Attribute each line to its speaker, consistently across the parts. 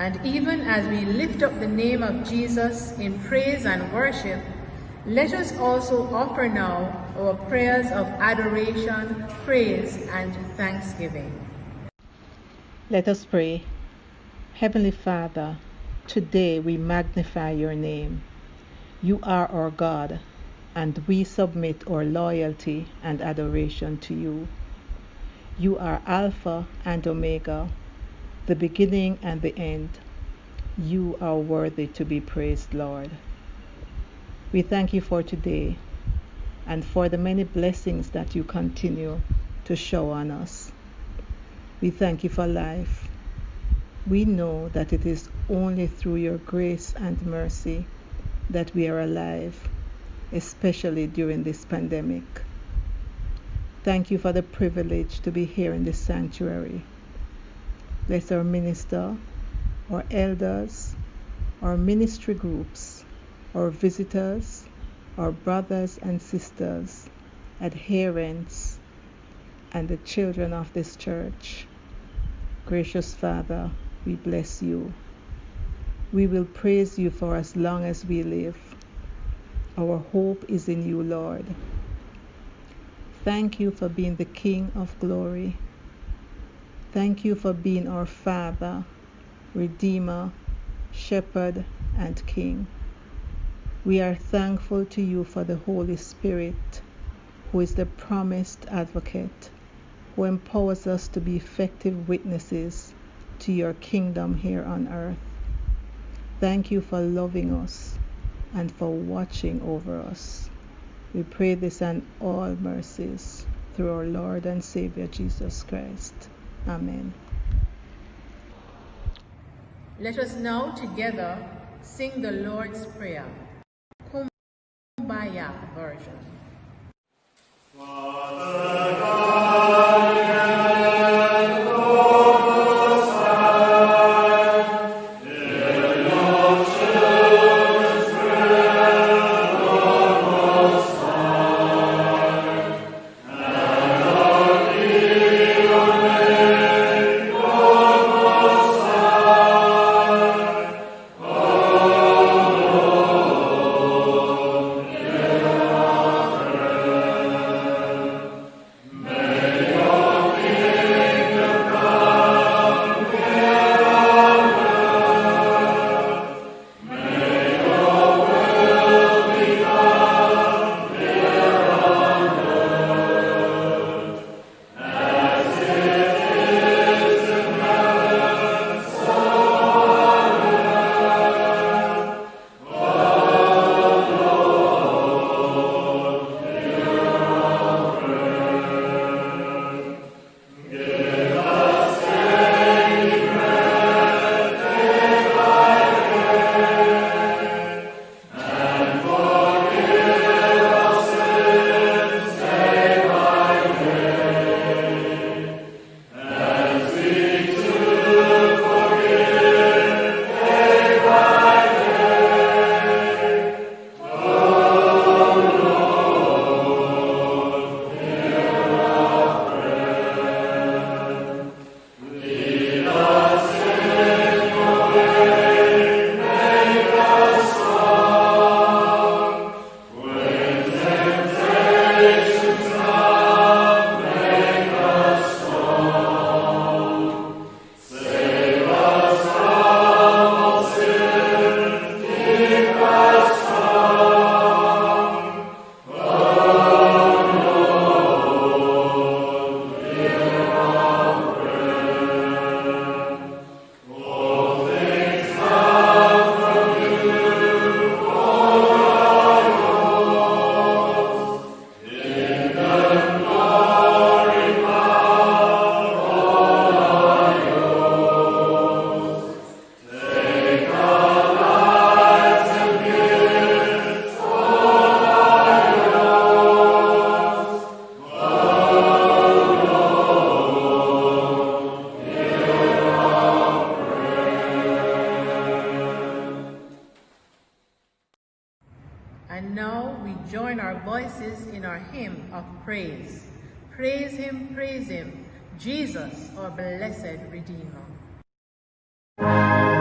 Speaker 1: And even as we lift up the name of Jesus in praise and worship, let us also offer now our prayers of adoration, praise, and thanksgiving.
Speaker 2: Let us pray. Heavenly Father, today we magnify your name. You are our God, and we submit our loyalty and adoration to you. You are Alpha and Omega, the beginning and the end. You are worthy to be praised, Lord. We thank you for today and for the many blessings that you continue to show on us. We thank you for life. We know that it is only through your grace and mercy that we are alive, especially during this pandemic. Thank you for the privilege to be here in this sanctuary. Bless our minister, our elders, our ministry groups, our visitors, our brothers and sisters, adherents, and the children of this church. Gracious Father, we bless you. We will praise you for as long as we live. Our hope is in you, Lord. Thank you for being the King of glory. Thank you for being our Father, Redeemer, Shepherd, and King. We are thankful to you for the Holy Spirit, who is the promised advocate, who empowers us to be effective witnesses to your kingdom here on earth. Thank you for loving us and for watching over us. We pray this and all mercies through our Lord and Savior Jesus Christ. Amen.
Speaker 1: Let us now together sing the Lord's Prayer, Kumbaya version. And now we join our voices in our hymn of praise. Praise him, Jesus, our blessed Redeemer.
Speaker 3: Lord.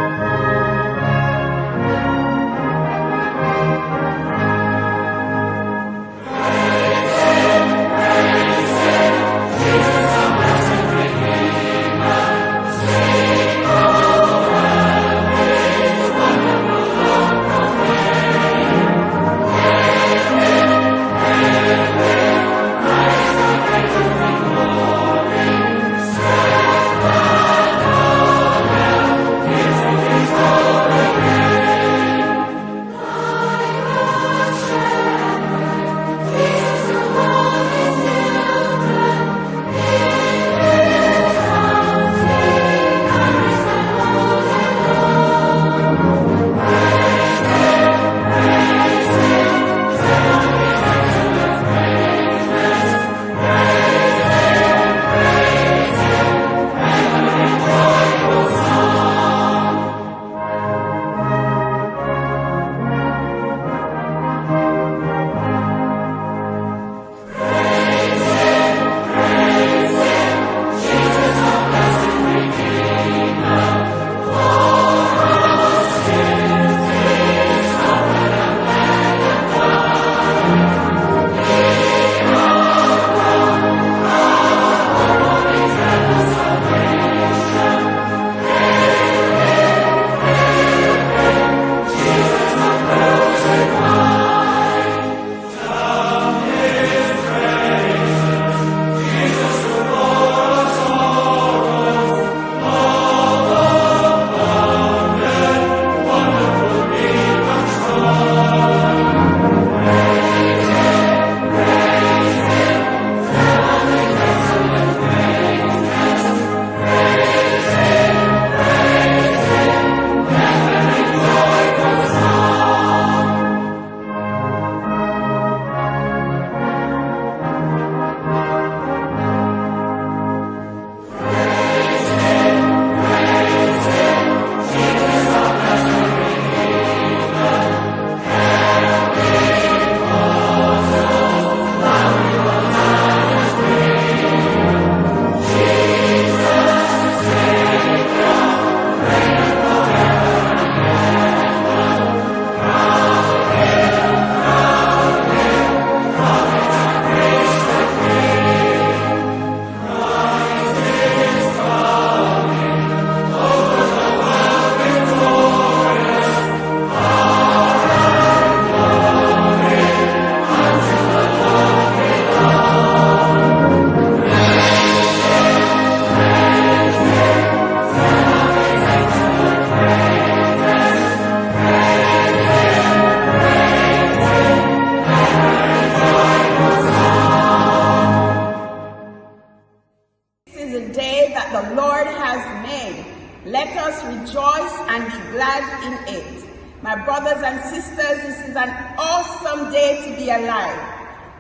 Speaker 3: Let us rejoice and be glad in it. My brothers and sisters, this is an awesome day to be alive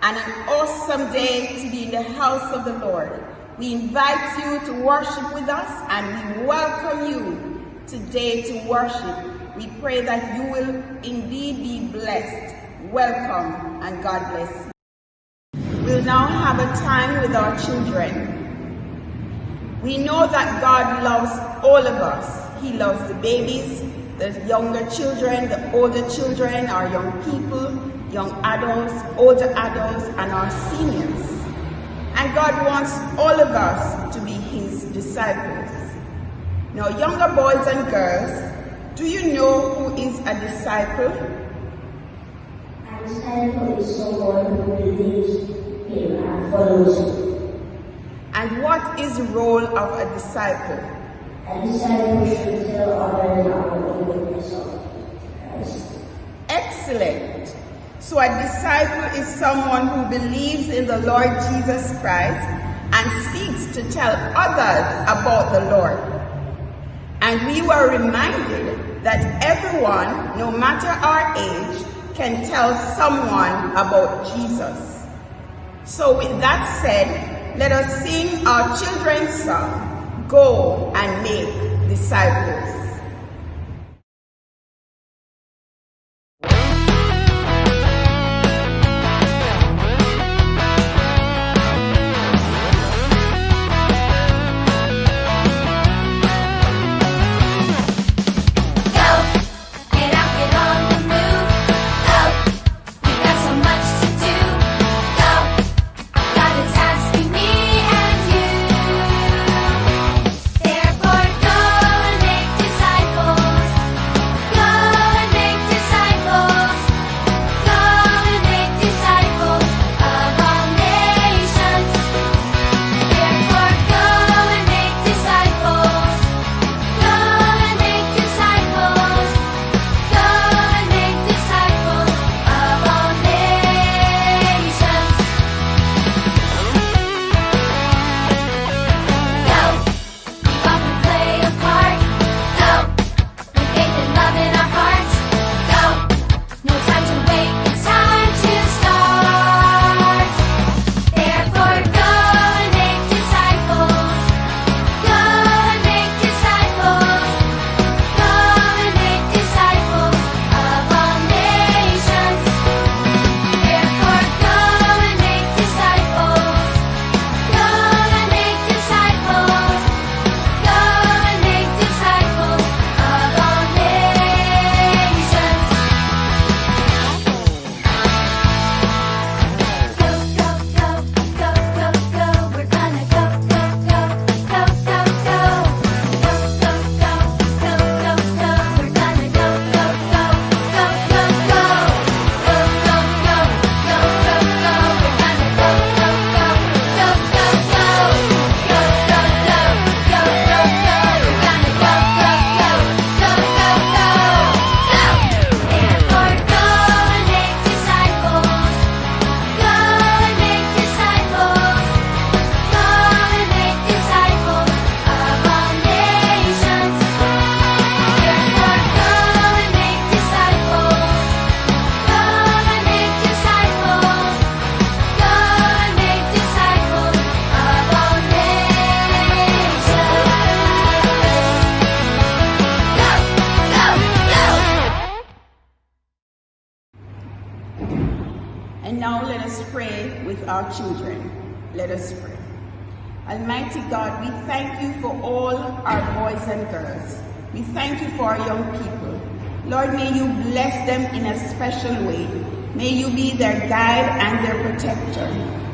Speaker 3: and an awesome day to be in the house of the Lord. We invite you to worship with us and we welcome you today to worship. We pray that you will indeed be blessed. Welcome and God bless you. We'll now have a time with our children. We know that God loves all of us. He loves the babies, the younger children, the older children, our young people, young adults, older adults, and our seniors. And God wants all of us to be His disciples. Now, younger boys and girls, do you know who is a disciple?
Speaker 4: A disciple is someone who believes Him and follows Him.
Speaker 3: And what is the role of a disciple?
Speaker 4: A disciple should tell others about the witness of Christ.
Speaker 3: Excellent. So a disciple is someone who believes in the Lord Jesus Christ and seeks to tell others about the Lord. And we were reminded that everyone, no matter our age, can tell someone about Jesus. So with that said, let us sing our children's song, Go and Make Disciples. And now let us pray with our children. Let us pray. Almighty God, we thank you for all our boys and girls. We thank you for our young people. Lord, may you bless them in a special way. May you be their guide and their protector.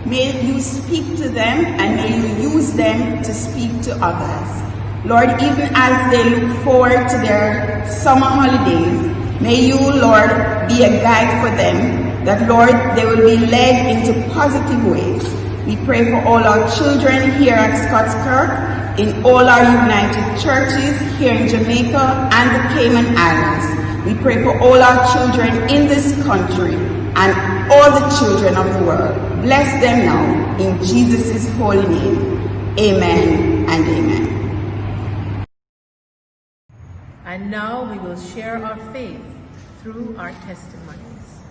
Speaker 3: May you speak to them and may you use them to speak to others. Lord, even as they look forward to their summer holidays, may you, Lord, be a guide for them, that, Lord, they will be led into positive ways. We pray for all our children here at Scottskirk, in all our united churches here in Jamaica and the Cayman Islands. We pray for all our children in this country and all the children of the world. Bless them now, in Jesus' holy name. Amen and amen.
Speaker 1: And now we will share our faith through our testimonies.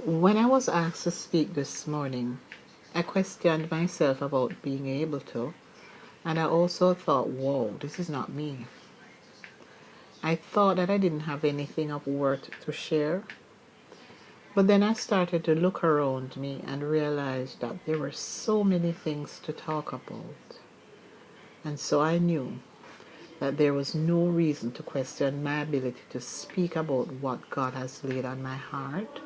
Speaker 2: When I was asked to speak this morning, I questioned myself about being able to, and I also thought, whoa, this is not me. I thought that I didn't have anything of worth to share, but then I started to look around me and realized that there were so many things to talk about. And so I knew that there was no reason to question my ability to speak about what God has laid on my heart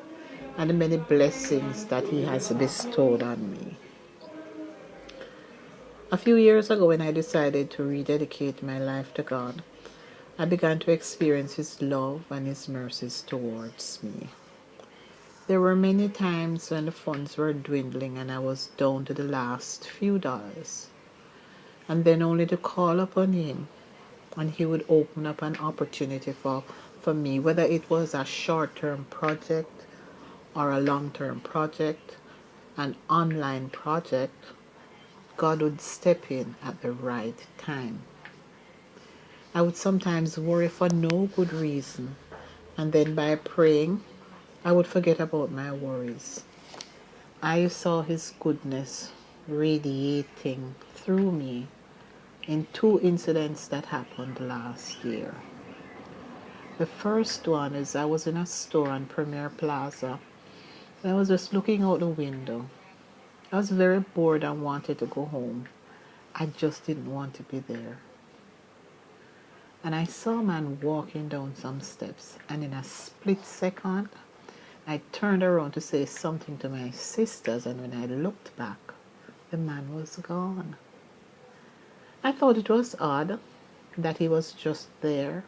Speaker 2: and the many blessings that He has bestowed on me. A few years ago, when I decided to rededicate my life to God, I began to experience His love and His mercies towards me. There were many times when the funds were dwindling and I was down to the last few dollars, and then only to call upon Him, and He would open up an opportunity for me, whether it was a short-term project or a long-term project, an online project. God would step in at the right time. I would sometimes worry for no good reason, and then by praying, I would forget about my worries. I saw His goodness radiating through me in two incidents that happened last year. The first one is I was in a store on Premier Plaza, and I was just looking out the window. I was very bored and wanted to go home. I just didn't want to be there. And I saw a man walking down some steps, and in a split second, I turned around to say something to my sisters, and when I looked back, the man was gone. I thought it was odd that he was just there,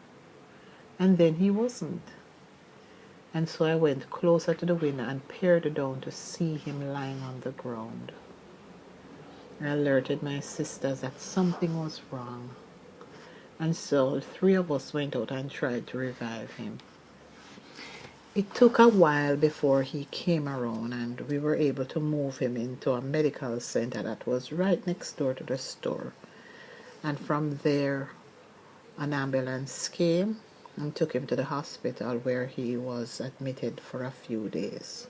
Speaker 2: and then he wasn't. And so I went closer to the window and peered down to see him lying on the ground. I alerted my sisters that something was wrong. And so the three of us went out and tried to revive him. It took a while before he came around, and we were able to move him into a medical center that was right next door to the store. And from there, an ambulance came and took him to the hospital, where he was admitted for a few days.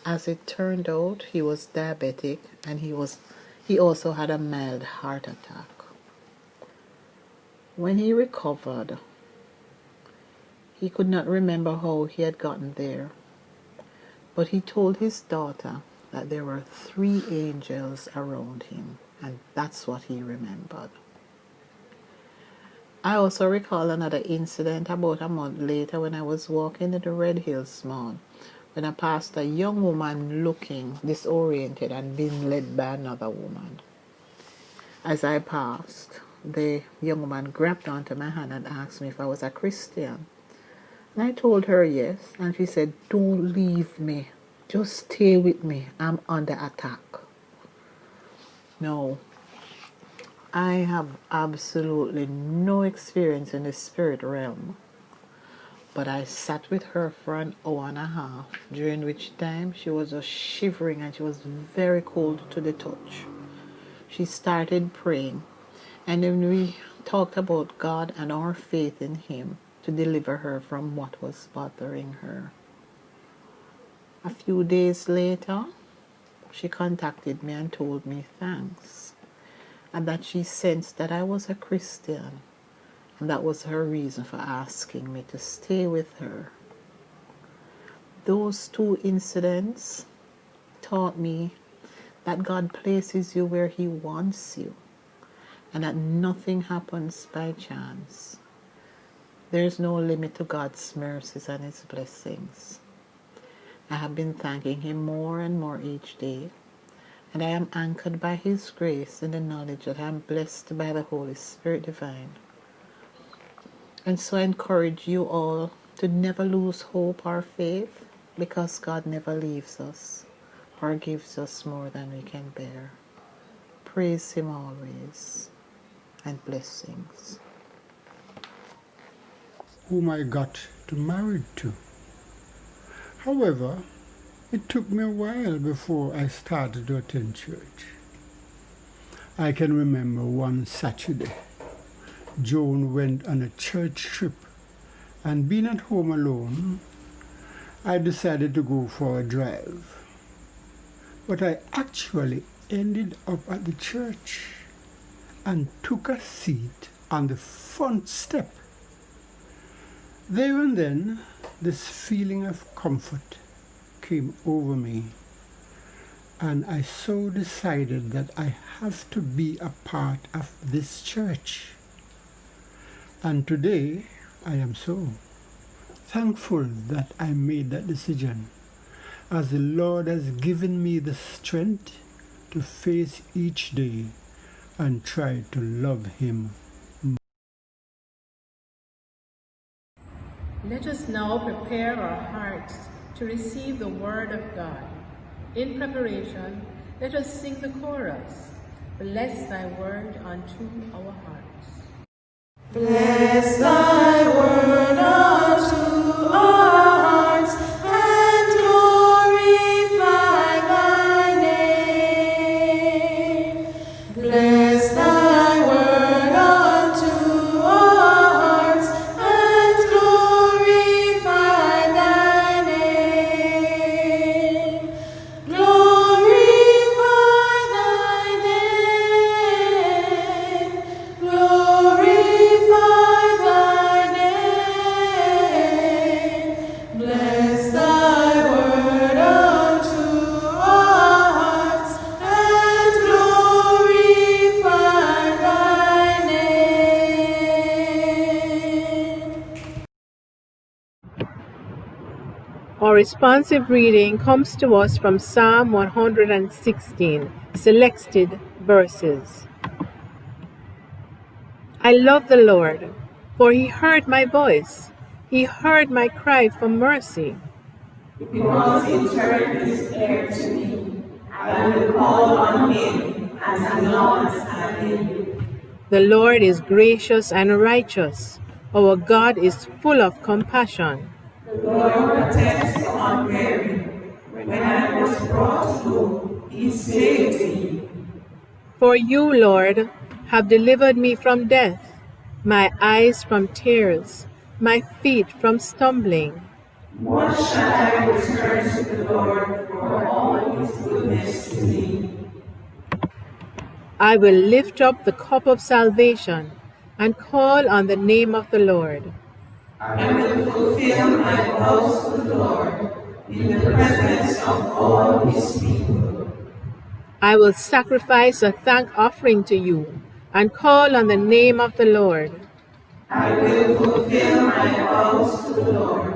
Speaker 2: As it turned out, he was diabetic, and he also had a mild heart attack. When he recovered, he could not remember how he had gotten there, but he told his daughter that there were 3 angels around him, and that's what he remembered. I also recall another incident about a month later when I was walking in the Red Hills Mall, when I passed a young woman looking disoriented and being led by another woman. As I passed, the young woman grabbed onto my hand and asked me if I was a Christian. And I told her yes, and she said, "Don't leave me. Just stay with me. I'm under attack." No, I have absolutely no experience in the spirit realm, but I sat with her for an hour and a half, during which time she was just shivering and she was very cold to the touch. She started praying, and then we talked about God and our faith in Him to deliver her from what was bothering her. A few days later, she contacted me and told me thanks, and that she sensed that I was a Christian, and that was her reason for asking me to stay with her. Those 2 incidents taught me that God places you where He wants you, and that nothing happens by chance. There's no limit to God's mercies and His blessings. I have been thanking Him more and more each day, and I am anchored by His grace in the knowledge that I am blessed by the Holy Spirit divine. And so I encourage you all to never lose hope or faith, because God never leaves us or gives us more than we can bear. Praise Him always, and blessings.
Speaker 5: Whom I got to married to. However, It took me a while before I started to attend church. I can remember one Saturday, Joan went on a church trip, and being at home alone, I decided to go for a drive. But I actually ended up at the church and took a seat on the front step. There and then, this feeling of comfort came over me, and I so decided that I have to be a part of this church. And today, I am so thankful that I made that decision, as the Lord has given me the strength to face each day and try to love Him.
Speaker 1: Let us now prepare our hearts to receive the Word of God. In preparation, let us sing the chorus, Bless Thy Word unto our hearts.
Speaker 6: Bless Thy Word unto our hearts, and glorify Thy name. Bless Thy Word unto our hearts, and glorify Thy name. Glorify Thy name. Glorify Thy name. Bless Thy Word unto our hearts, and glorify Thy name.
Speaker 1: Our responsive reading comes to us from Psalm 116, selected verses. I love the Lord, for He heard my voice. He heard my cry for mercy.
Speaker 3: Because He turned His ear to me, I will call on Him as long as I live.
Speaker 1: The Lord is gracious and righteous. Our God is full of compassion.
Speaker 3: The Lord protects the unwary. When I was brought low, He saved me.
Speaker 1: For you, Lord, have delivered me from death, my eyes from tears, my feet from stumbling.
Speaker 3: What shall I return to the Lord for all His goodness to me?
Speaker 1: I will lift up the cup of salvation and call on the name of the Lord.
Speaker 3: I will fulfill my vows to the Lord in the presence of all His people.
Speaker 1: I will sacrifice a thank offering to you and call on the name of the Lord.
Speaker 3: I will fulfill my vows to the Lord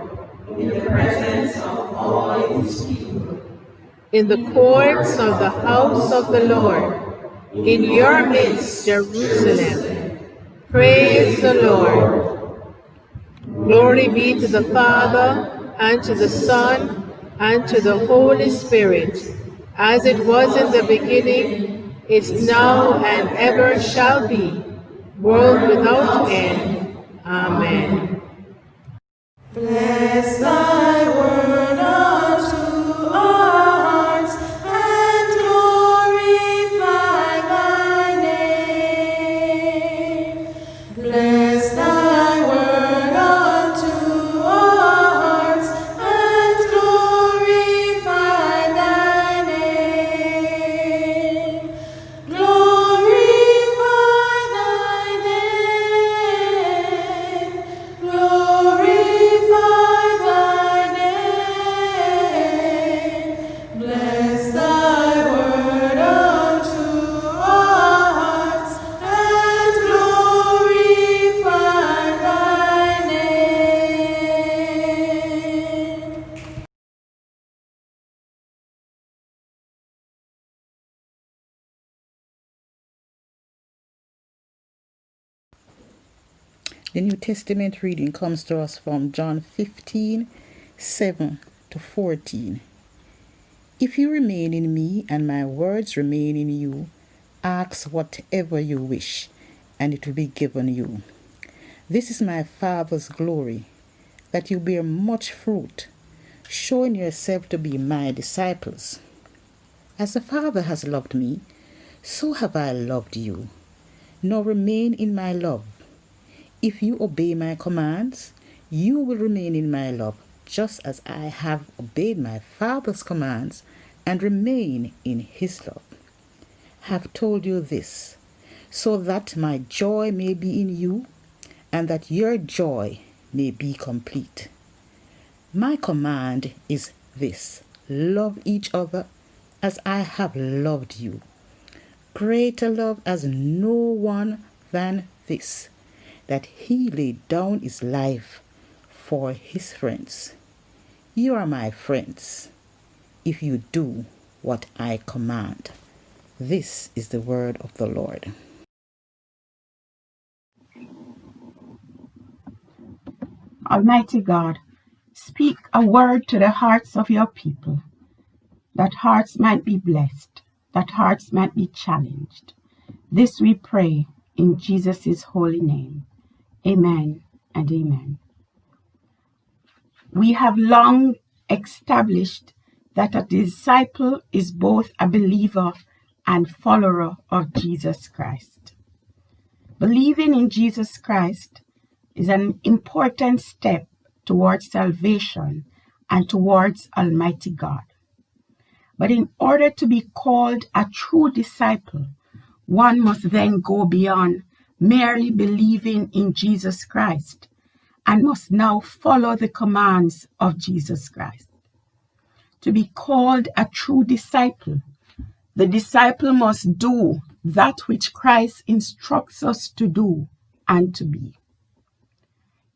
Speaker 3: in the presence of all His people.
Speaker 1: In the courts of the house of the Lord, in your midst, Jerusalem. Praise the Lord. Glory be to the Father, and to the Son, and to the Holy Spirit, as it was in the beginning, is now, and ever shall be, world without end. Amen.
Speaker 6: Bless Thy Word unto our hearts, and glorify Thy name. Bless Thy Word unto our hearts, and glorify Thy name. Glorify Thy name. Glorify Thy name. Bless Thy Word unto our hearts, and glorify Thy name.
Speaker 2: The New Testament reading comes to us from John 15:7-14. If you remain in me and my words remain in you, ask whatever you wish, and it will be given you. This is my Father's glory, that you bear much fruit,
Speaker 7: showing yourself to be my disciples. As the Father has loved me, so have I loved you. Now remain in my love. If you obey my commands, you will remain in my love, just as I have obeyed my Father's commands and remain in his love. I have told you this, so that my joy may be in you, and that your joy may be complete. My command is this: love each other as I have loved you. Greater love has no one than this, that he laid down his life for his friends. You are my friends, if you do what I command. This is the word of the Lord.
Speaker 3: Almighty God, speak a word to the hearts of your people, that hearts might be blessed, that hearts might be challenged. This we pray in Jesus' holy name. Amen and amen. We have long established that a disciple is both a believer and follower of Jesus Christ. Believing in Jesus Christ is an important step towards salvation and towards Almighty God. But in order to be called a true disciple, one must then go beyond merely believing in Jesus Christ and must now follow the commands of Jesus Christ. To be called a true disciple, the disciple must do that which Christ instructs us to do and to be.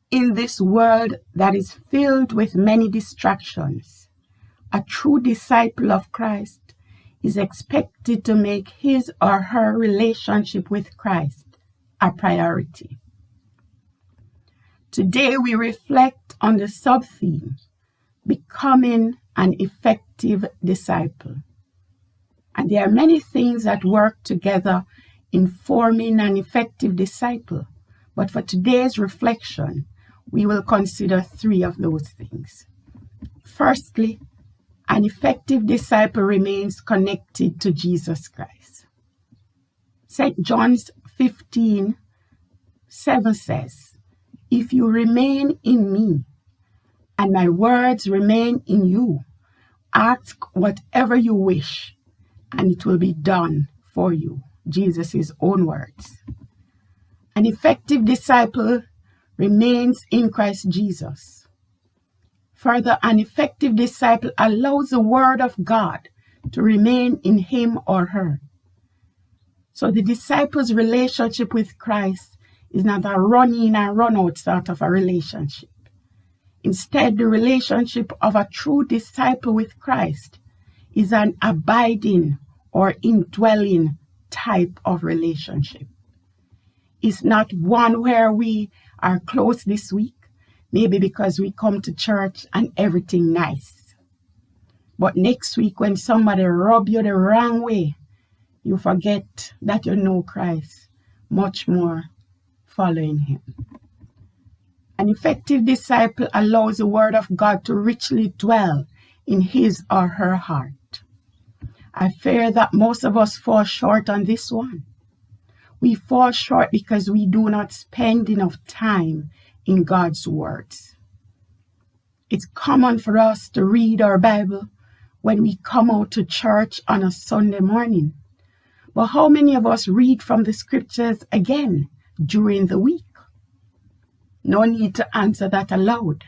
Speaker 3: In this world that is filled with many distractions, a true disciple of Christ is expected to make his or her relationship with Christ a priority. Today we reflect on the sub-theme, becoming an effective disciple. And there are many things that work together in forming an effective disciple. But for today's reflection, we will consider three of those things. Firstly, an effective disciple remains connected to Jesus Christ. St. John 15:7 says, "If you remain in me, and my words remain in you, ask whatever you wish, and it will be done for you." Jesus' own words. An effective disciple remains in Christ Jesus. Further, an effective disciple allows the word of God to remain in him or her. So the disciple's relationship with Christ is not a run-in and run-out sort of a relationship. Instead, the relationship of a true disciple with Christ is an abiding or indwelling type of relationship. It's not one where we are close this week, maybe because we come to church and everything nice. But next week when somebody rub you the wrong way, you forget that you know Christ, much more following him. An effective disciple allows the word of God to richly dwell in his or her heart. I fear that most of us fall short on this one. We fall short because we do not spend enough time in God's words. It's common for us to read our Bible when we come out to church on a Sunday morning. But how many of us read from the scriptures again during the week? No need to answer that aloud,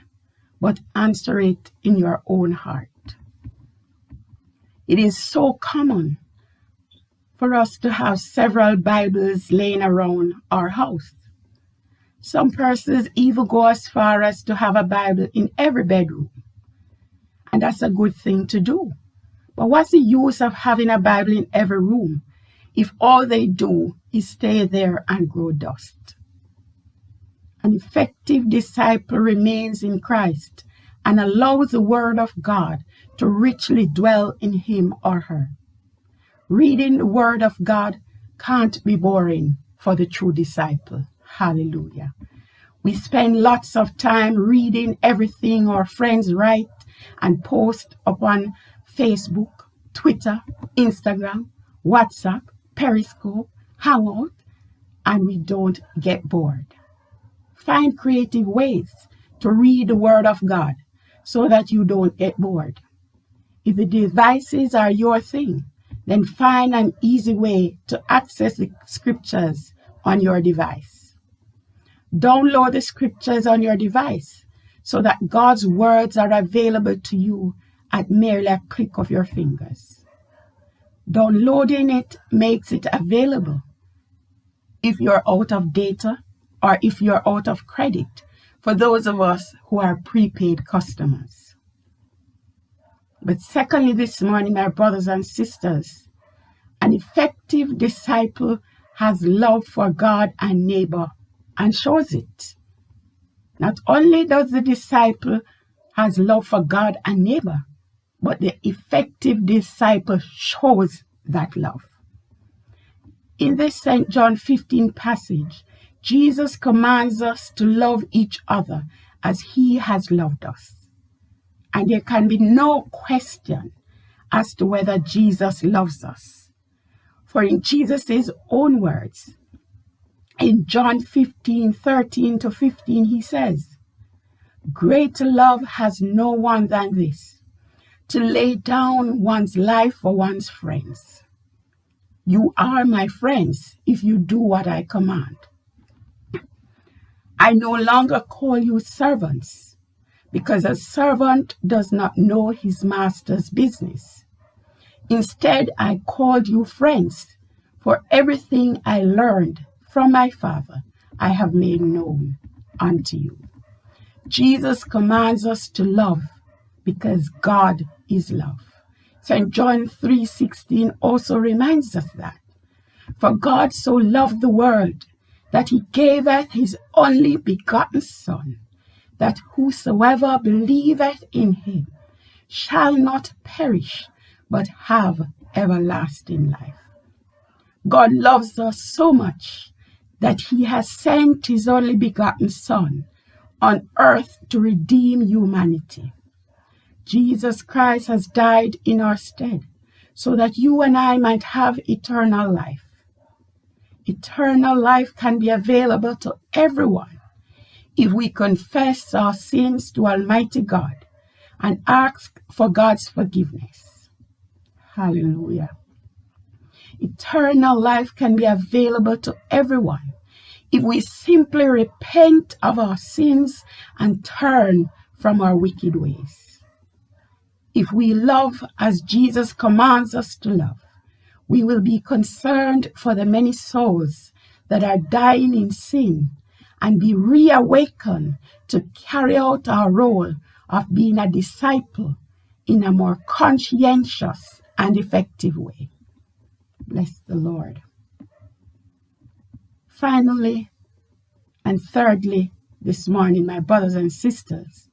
Speaker 3: but answer it in your own heart. It is so common for us to have several Bibles laying around our house. Some persons even go as far as to have a Bible in every bedroom. And that's a good thing to do. But what's the use of having a Bible in every room if all they do is stay there and grow dust? An effective disciple remains in Christ and allows the Word of God to richly dwell in him or her. Reading the Word of God can't be boring for the true disciple. Hallelujah. We spend lots of time reading everything our friends write and post upon Facebook, Twitter, Instagram, WhatsApp, Periscope, Hangout, and we don't get bored. Find creative ways to read the Word of God so that you don't get bored. If the devices are your thing, then find an easy way to access the scriptures on your device. Download the scriptures on your device so that God's words are available to you at merely a click of your fingers. Downloading it makes it available if you're out of data or if you're out of credit for those of us who are prepaid customers. But secondly, this morning, my brothers and sisters, an effective disciple has love for God and neighbor and shows it. Not only does the disciple has love for God and neighbor, but the effective disciple shows that love. In this St. John 15 passage, Jesus commands us to love each other as he has loved us. And there can be no question as to whether Jesus loves us. For in Jesus' own words, in John 15:13-15, he says, "Greater love has no one than this, to lay down one's life for one's friends. You are my friends if you do what I command. I no longer call you servants, because a servant does not know his master's business. Instead, I called you friends, for everything I learned from my Father I have made known unto you." Jesus commands us to love because God is love. St. John 3:16 also reminds us that. For God so loved the world that he gaveth his only begotten Son, that whosoever believeth in him shall not perish, but have everlasting life. God loves us so much that he has sent his only begotten Son on earth to redeem humanity. Jesus Christ has died in our stead so that you and I might have eternal life. Eternal life can be available to everyone if we confess our sins to Almighty God and ask for God's forgiveness. Hallelujah. Eternal life can be available to everyone if we simply repent of our sins and turn from our wicked ways. If we love as Jesus commands us to love, we will be concerned for the many souls that are dying in sin and be reawakened to carry out our role of being a disciple in a more conscientious and effective way. Bless the Lord. Finally, and thirdly, this morning, my brothers and sisters,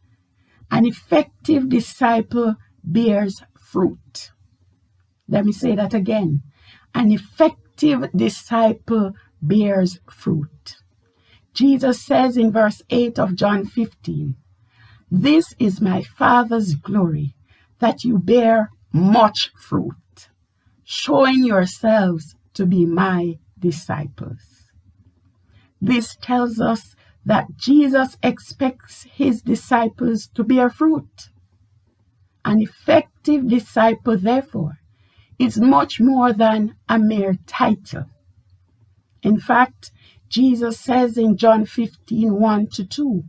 Speaker 3: an effective disciple bears fruit. Let me say that again. An effective disciple bears fruit. Jesus says in verse 8 of John 15, "This is my Father's glory, that you bear much fruit, showing yourselves to be my disciples." This tells us that Jesus expects his disciples to bear fruit. An effective disciple, therefore, is much more than a mere title. In fact, Jesus says in John 15:1-2,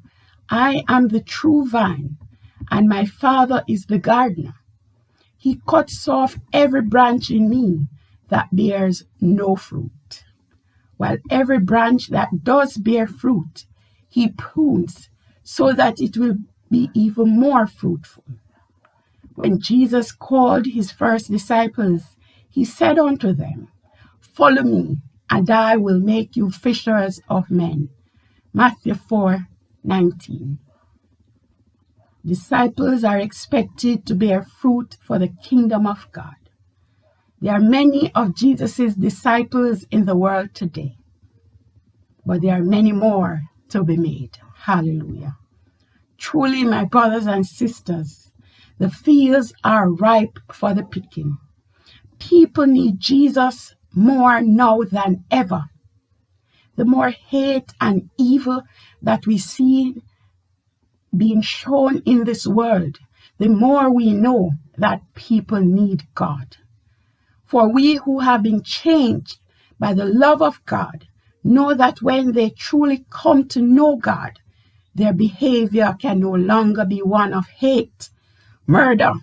Speaker 3: "I am the true vine, and my Father is the gardener. He cuts off every branch in me that bears no fruit, while every branch that does bear fruit, he prunes so that it will be even more fruitful." When Jesus called his first disciples, he said unto them, "Follow me, and I will make you fishers of men." Matthew 4:19. Disciples are expected to bear fruit for the kingdom of God. There are many of Jesus' disciples in the world today, but there are many more to be made. Hallelujah. Truly, my brothers and sisters, The fields are ripe for the picking. People need Jesus more now than ever. The more hate and evil that we see being shown in this world, the more we know that people need God. For we who have been changed by the love of God know that when they truly come to know God, their behavior can no longer be one of hate, murder,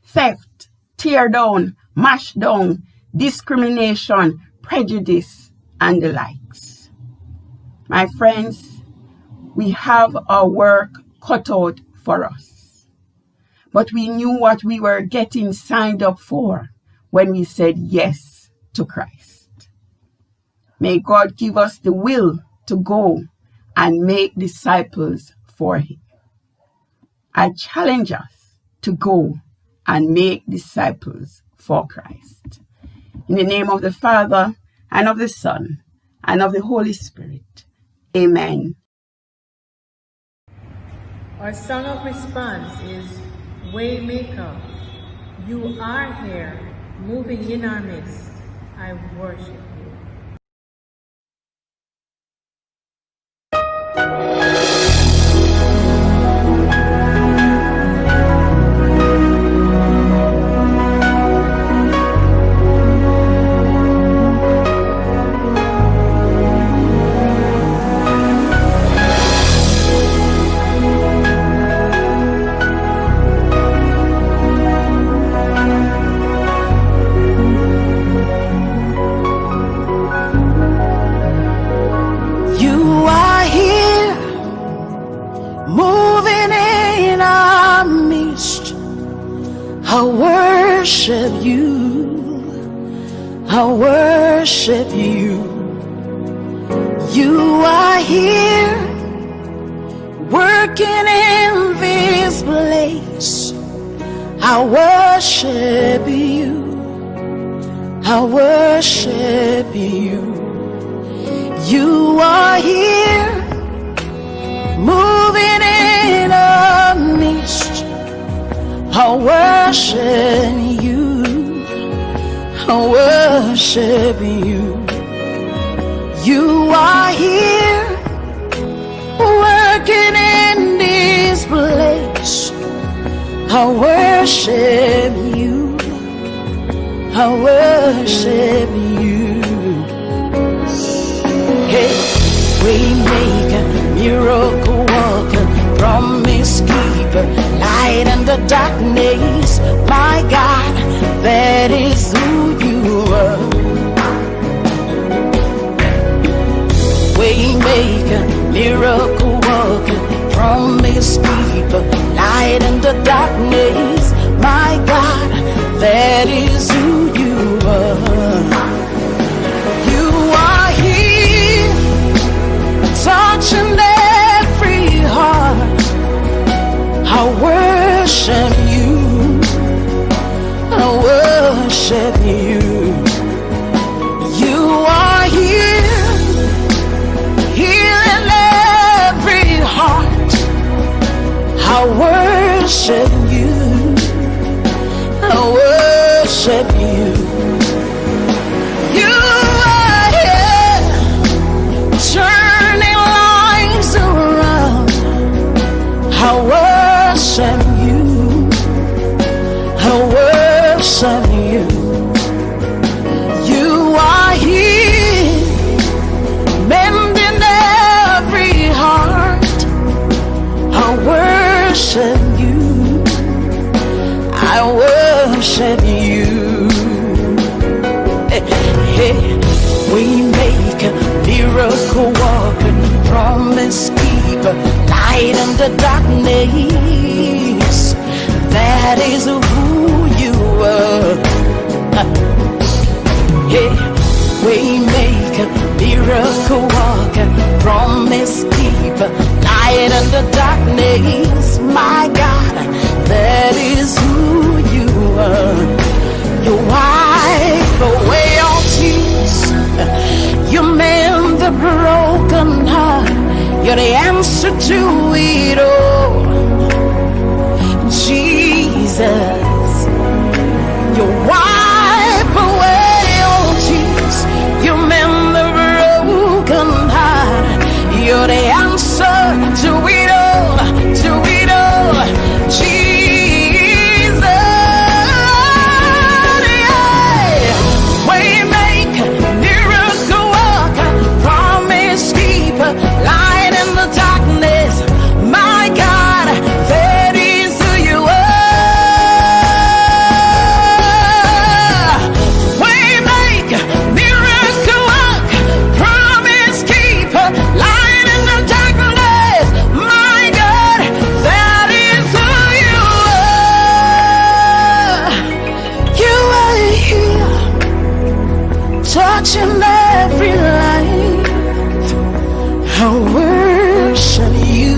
Speaker 3: theft, tear down, mash down, discrimination, prejudice, and the likes. My friends, we have our work cut out for us. But we knew what we were getting signed up for when we said yes to Christ. May God give us the will to go and make disciples for Him. I challenge us to go and make disciples for Christ. In the name of the Father, and of the Son, and of the Holy Spirit. Amen.
Speaker 1: Our song of response is Waymaker. You are here, moving in our midst. I worship you.
Speaker 6: I worship you. I worship you. You are here, working in this place. I worship you. I worship you. You are here, moving in our midst. I worship you. I worship you. You are here, working in this place. I worship you. I worship you. Hey, we make a miracle worker, promise keeper, light in the darkness. My God, that is who you are. Waymaker, miracle worker, promise keeper, light in the darkness. My God, that is who you are. You are here, touching every heart. I worship you. I worship you. You are here, healing every heart. I worship you. I worship you. You are here, turning lives around. I worship you. I worship you. You are here, mending every heart. I worship you. I worship you. Hey, we make a miracle walking, promise keeper, light in the darkness. That is who you are. Hey, we make a miracle walker, promise keeper, light in the darkness. My God, that is who you are. You wipe away all tears, you mend the broken heart. You're the answer to it all, Jesus. touching every life. I worship you.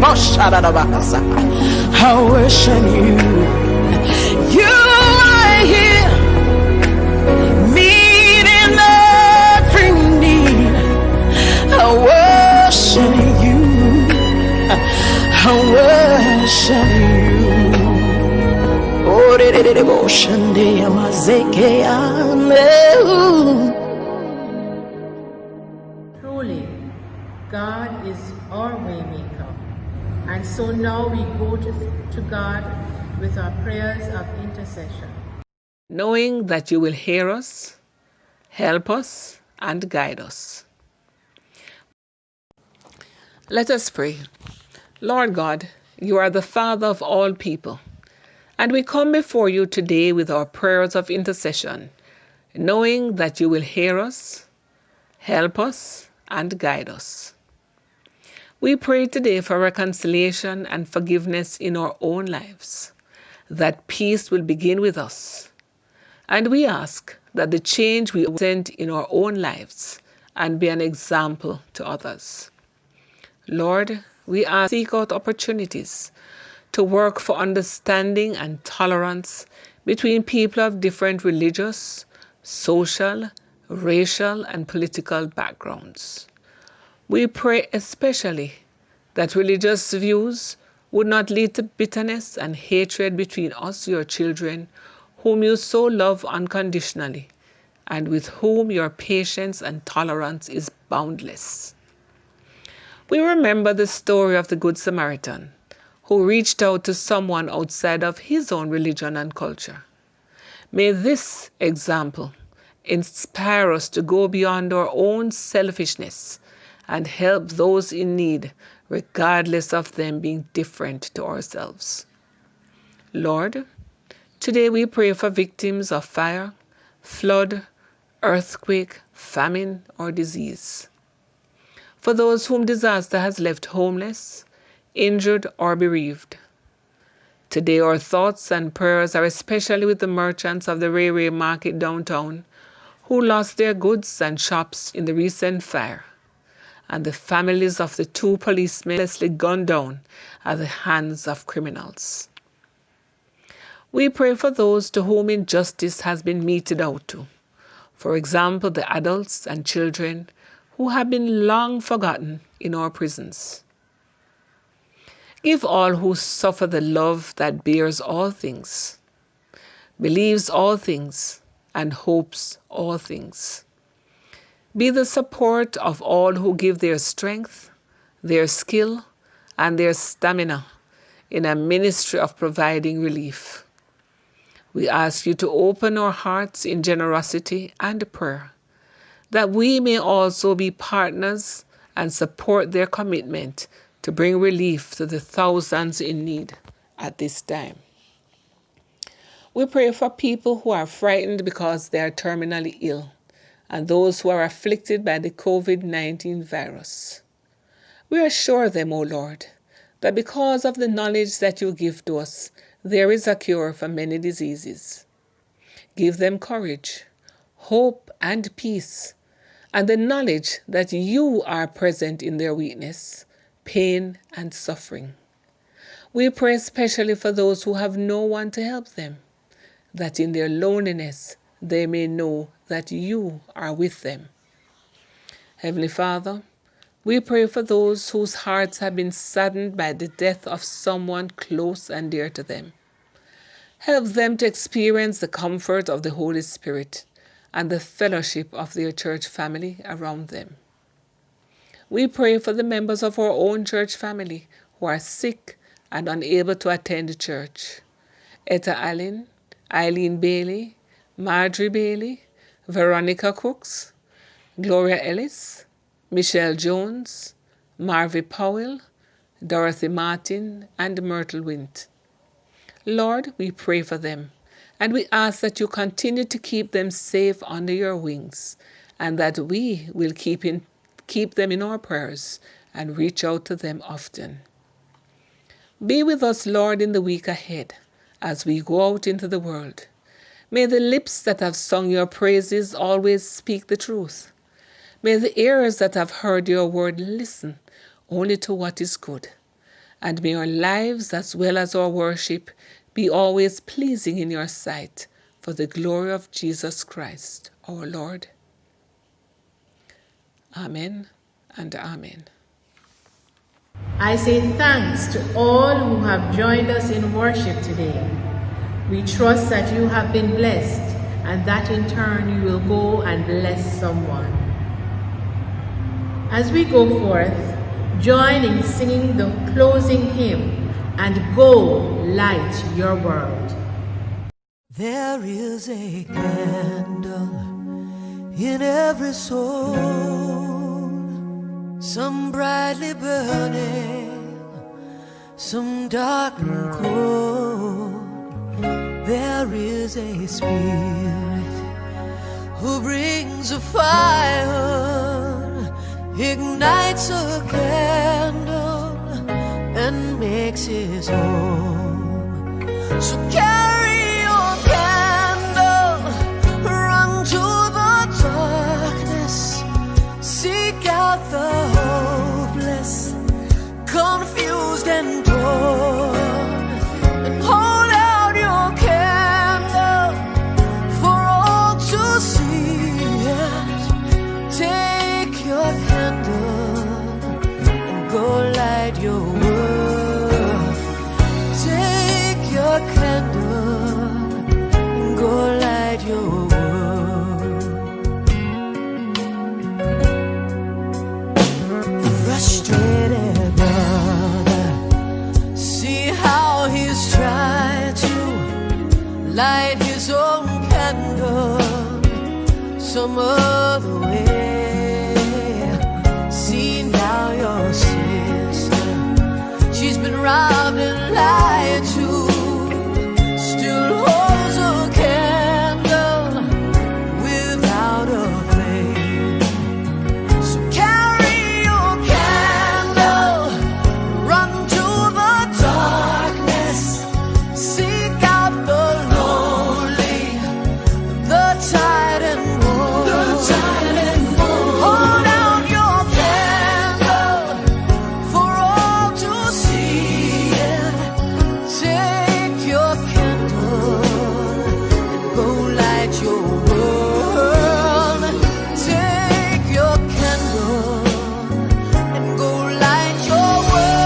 Speaker 6: Oh, shadadabakasa. I worship you. You are here, meeting every need. I worship you. I worship you. Oh, devotion,
Speaker 1: Truly, God is our waymaker. And so now we go to God with our prayers of intercession.
Speaker 8: Knowing that you will hear us, help us, and guide us. Let us pray. Lord God, you are the Father of all people, and we come before you today with our prayers of intercession, knowing that you will hear us, help us, and guide us. We pray today for reconciliation and forgiveness in our own lives, that peace will begin with us. And we ask that the change we present in our own lives and be an example to others. Lord, we seek out opportunities to work for understanding and tolerance between people of different religious, social, racial, and political backgrounds. We pray especially that religious views would not lead to bitterness and hatred between us, your children, whom you so love unconditionally, and with whom your patience and tolerance is boundless. We remember the story of the Good Samaritan, who reached out to someone outside of his own religion and culture. May this example inspire us to go beyond our own selfishness and help those in need, regardless of them being different to ourselves. Lord, today we pray for victims of fire, flood, earthquake, famine, or disease. For those whom disaster has left homeless, injured, or bereaved. Today our thoughts and prayers are especially with the merchants of the Ray Ray Market downtown who lost their goods and shops in the recent fire, and the families of the 2 policemen mercilessly gunned down at the hands of criminals. We pray for those to whom injustice has been meted out to, for example, the adults and children who have been long forgotten in our prisons. Give all who suffer the love that bears all things, believes all things, and hopes all things. Be the support of all who give their strength, their skill, and their stamina in a ministry of providing relief. We ask you to open our hearts in generosity and prayer, that we may also be partners and support their commitment to bring relief to the thousands in need at this time. We pray for people who are frightened because they are terminally ill, and those who are afflicted by the COVID-19 virus. We assure them, O Lord, that because of the knowledge that you give to us, there is a cure for many diseases. Give them courage, hope, and peace, and the knowledge that you are present in their weakness, pain, and suffering. We pray especially for those who have no one to help them, that in their loneliness they may know that you are with them. Heavenly Father, we pray for those whose hearts have been saddened by the death of someone close and dear to them. Help them to experience the comfort of the Holy Spirit and the fellowship of their church family around them. We pray for the members of our own church family who are sick and unable to attend church. Etta Allen, Eileen Bailey, Marjorie Bailey, Veronica Cooks, Gloria Ellis, Michelle Jones, Marvy Powell, Dorothy Martin, and Myrtle Wint. Lord, we pray for them, and we ask that you continue to keep them safe under your wings, and that we will keep them in our prayers and reach out to them often. Be with us, Lord, in the week ahead as we go out into the world. May the lips that have sung your praises always speak the truth. May the ears that have heard your word listen only to what is good. And may our lives as well as our worship be always pleasing in your sight, for the glory of Jesus Christ, our Lord. Amen and amen.
Speaker 1: I say thanks to all who have joined us in worship today. We trust that you have been blessed and that in turn you will go and bless someone. As we go forth, join in singing the closing hymn and go light your world.
Speaker 9: There is a candle in every soul, some brightly burning, some dark and cold. There is a spirit who brings a fire, ignites a candle, and makes his home. So carry your candle, run to the darkness, seek out the hopeless, confused and torn, and hold out your candle for all to see it. Take your candle and go light your world. Take your candle and go light your world. Frustrated brother, see how he's trying to light his own candle some other way. See now your sister, she's been robbed and lied to, still holds a candle without a flame. So carry your candle, run to the darkness, seek out the lonely, the tired and worn. Hold out your candle for all to see it. Take your candle and go light your world. Take your candle and go light your world.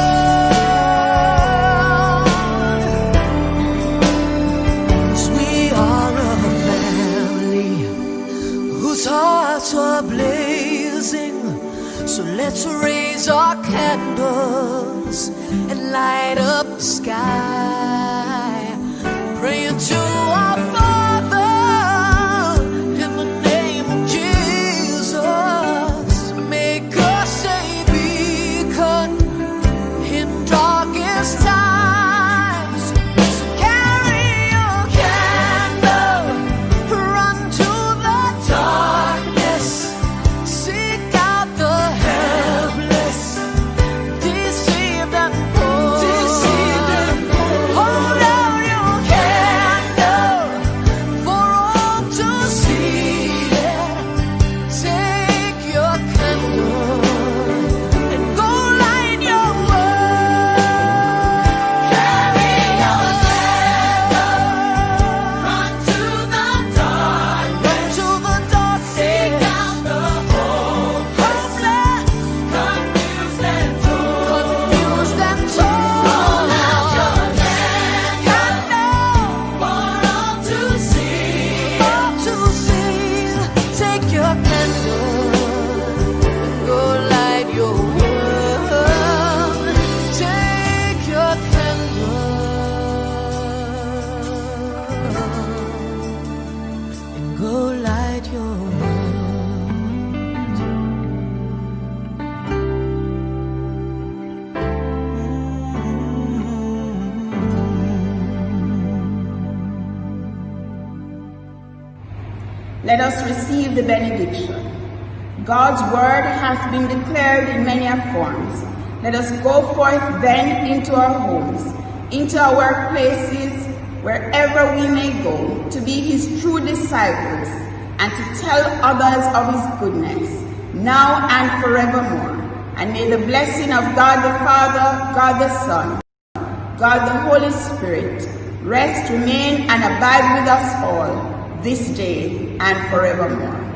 Speaker 9: 'Cause we are a family whose hearts are blazing. So let's raise our candles and light up the sky, praying to our Father in the name of Jesus. Make us a beacon in darkest times. So carry your candle, run to the darkness, seek out the helpless, deceived and poor. Hold out your candle for all to see it. Take your candle and go light your world. Carry your candle, run to the dark, run to the dark, seek out the hopeless, confused and torn, confused and torn. Hold out your candle for all to see, all to see. Take your candle and go light your world. Take your candle and go light your world.
Speaker 3: Let us receive the benediction. God's word hath been declared in many forms. Let us go forth then into our homes, into our workplaces, wherever we may go, to be his true disciples and to tell others of his goodness, now and forevermore. And may the blessing of God the Father, God the Son, God the Holy Spirit, rest, remain, and abide with us all this day and forevermore.